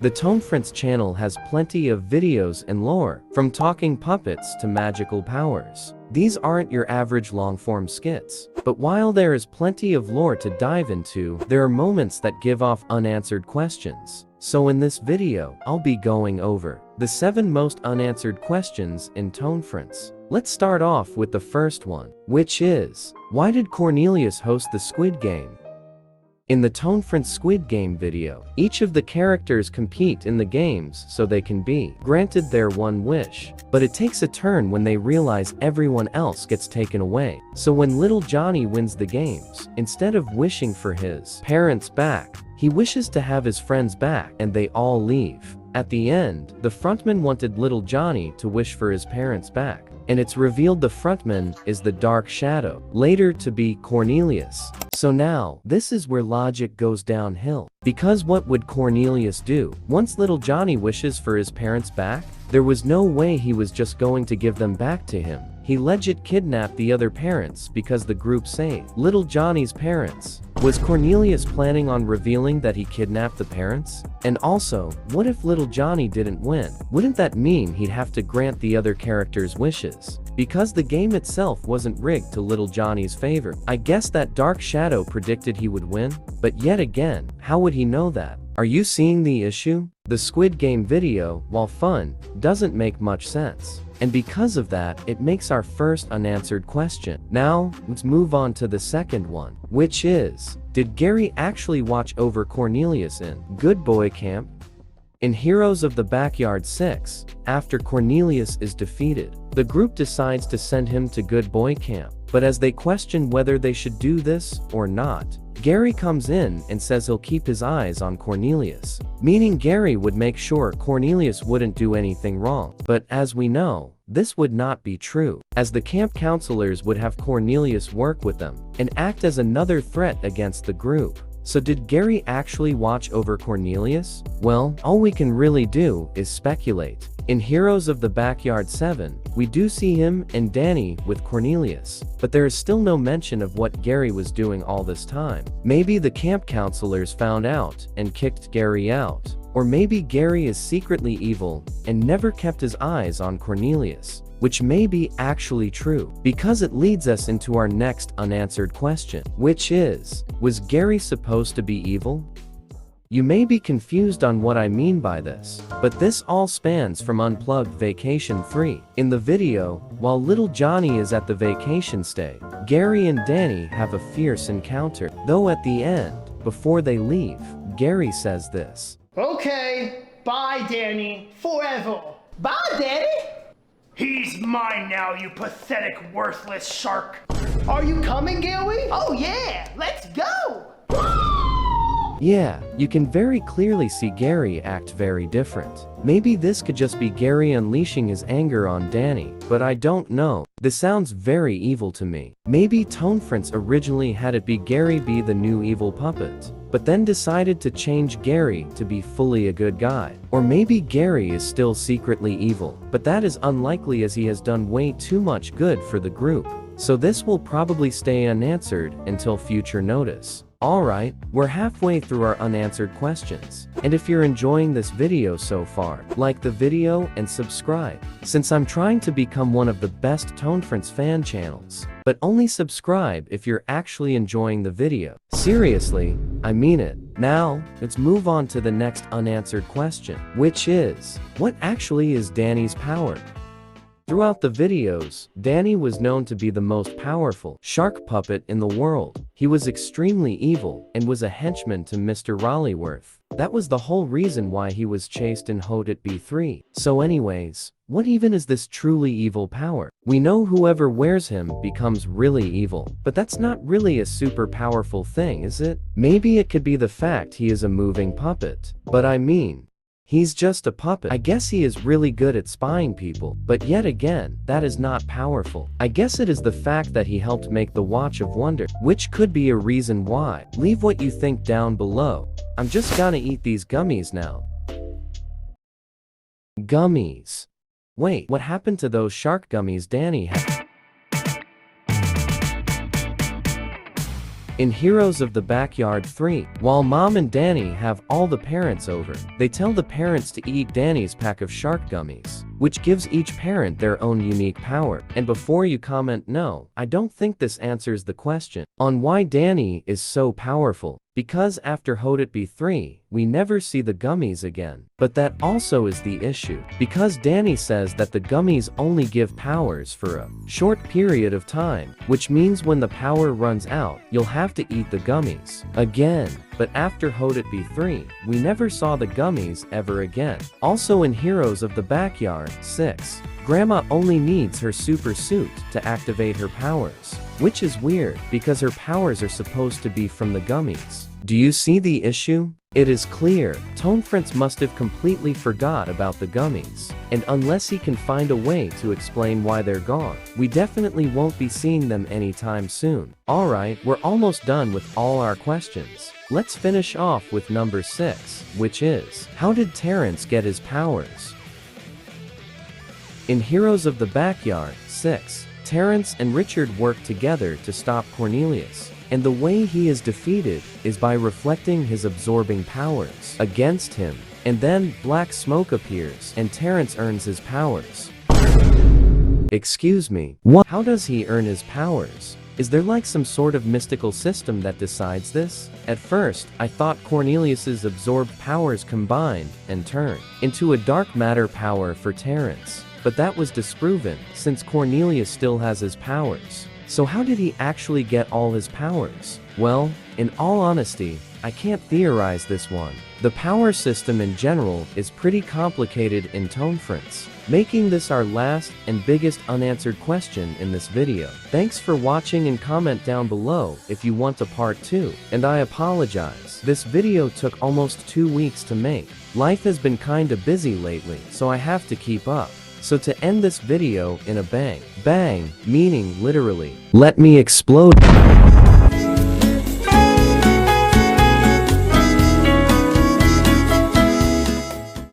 The Tonefrance channel has plenty of videos and lore, from talking puppets to magical powers. These aren't your average long-form skits. But while there is plenty of lore to dive into, there are moments that give off unanswered questions. So in this video, I'll be going over the 7 most unanswered questions in Tonefrance. Let's start off with the first one, which is, why did Cornelius host the Squid Game? In the Tonefrance Squid Game video, each of the characters compete in the games so they can be granted their one wish. But it takes a turn when they realize everyone else gets taken away. So when little Johnny wins the games, instead of wishing for his parents back, he wishes to have his friends back, and they all leave. At the end, the frontman wanted little Johnny to wish for his parents back, and it's revealed the frontman is the Dark Shadow, later to be Cornelius. So now, this is where logic goes downhill. Because what would Cornelius do once little Johnny wishes for his parents back? There was no way he was just going to give them back to him. He legit kidnapped the other parents because the group saved little Johnny's parents. Was Cornelius planning on revealing that he kidnapped the parents? And also, what if little Johnny didn't win? Wouldn't that mean he'd have to grant the other characters' wishes? Because the game itself wasn't rigged to little Johnny's favor. I guess that Dark Shadow predicted he would win? But yet again, how would he know that? Are you seeing the issue? The Squid Game video, while fun, doesn't make much sense. And because of that, it makes our first unanswered question. Now, let's move on to the second one, which is, did Gary actually watch over Cornelius in Good Boy Camp? In Heroes of the Backyard 6, after Cornelius is defeated, the group decides to send him to Good Boy Camp. But as they question whether they should do this or not, Gary comes in and says he'll keep his eyes on Cornelius, meaning Gary would make sure Cornelius wouldn't do anything wrong. But as we know, this would not be true, as the camp counselors would have Cornelius work with them and act as another threat against the group. So did Gary actually watch over Cornelius? Well, all we can really do is speculate. In Heroes of the Backyard 7, we do see him and Danny with Cornelius, but there is still no mention of what Gary was doing all this time. Maybe the camp counselors found out and kicked Gary out. Or maybe Gary is secretly evil and never kept his eyes on Cornelius, which may be actually true, because it leads us into our next unanswered question, which is, was Gary supposed to be evil? You may be confused on what I mean by this, but this all spans from Unplugged Vacation 3. In the video, while little Johnny is at the vacation stay, Gary and Danny have a fierce encounter, though at the end, before they leave, Gary says this. Okay, bye Danny, forever. Bye Danny! He's mine now, you pathetic, worthless shark. Are you coming, Gary? Oh yeah, let's go! Yeah, you can very clearly see Gary act very different. Maybe this could just be Gary unleashing his anger on Danny, but I don't know. This sounds very evil to me. Maybe Tonefrance originally had it be Gary be the new evil puppet, but then decided to change Gary to be fully a good guy. Or maybe Gary is still secretly evil, but that is unlikely as he has done way too much good for the group. So this will probably stay unanswered until future notice. Alright, we're halfway through our unanswered questions. And if you're enjoying this video so far, like the video and subscribe, since I'm trying to become one of the best Tonefrance fan channels. But only subscribe if you're actually enjoying the video. Seriously, I mean it. Now, let's move on to the next unanswered question, which is, what actually is Danny's power? Throughout the videos, Danny was known to be the most powerful shark puppet in the world. He was extremely evil and was a henchman to Mr. Rollyworth. That was the whole reason why he was chased in Hodet B3. So anyways, what even is this truly evil power? We know whoever wears him becomes really evil, but that's not really a super powerful thing, is it? Maybe it could be the fact he is a moving puppet. But I mean, he's just a puppet. I guess he is really good at spying people, but yet again, that is not powerful. I guess it is the fact that he helped make the Watch of Wonder, which could be a reason why. Leave what you think down below. I'm just gonna eat these gummies now. Gummies. Wait, what happened to those shark gummies Danny had? In Heroes of the Backyard 3, while Mom and Danny have all the parents over, they tell the parents to eat Danny's pack of shark gummies, which gives each parent their own unique power. And before you comment, no, I don't think this answers the question on why Danny is so powerful. Because after Hoditby 3, we never see the gummies again. But that also is the issue, because Danny says that the gummies only give powers for a short period of time, which means when the power runs out, you'll have to eat the gummies again. But after Hoditby 3, we never saw the gummies ever again. Also in Heroes of the Backyard 6, Grandma only needs her super suit to activate her powers, which is weird because her powers are supposed to be from the gummies. Do you see the issue? It is clear, Tonefrance must have completely forgot about the gummies, and unless he can find a way to explain why they're gone, we definitely won't be seeing them anytime soon. Alright, we're almost done with all our questions. Let's finish off with number 6, which is, how did Terrence get his powers? In Heroes of the Backyard 6, Terrence and Richard work together to stop Cornelius, and the way he is defeated is by reflecting his absorbing powers against him, and then black smoke appears and Terrence earns his powers. Excuse me, what? How does he earn his powers? Is there like some sort of mystical system that decides this? At first, I thought Cornelius's absorbed powers combined and turned into a dark matter power for Terrence. But that was disproven, since Cornelius still has his powers. So how did he actually get all his powers? Well, in all honesty, I can't theorize this one. The power system in general is pretty complicated in Tonefrance, making this our last and biggest unanswered question in this video. Thanks for watching, and comment down below if you want a part 2. And I apologize, this video took almost 2 weeks to make. Life has been kinda busy lately, so I have to keep up. So to end this video in a bang, bang, meaning literally, let me explode.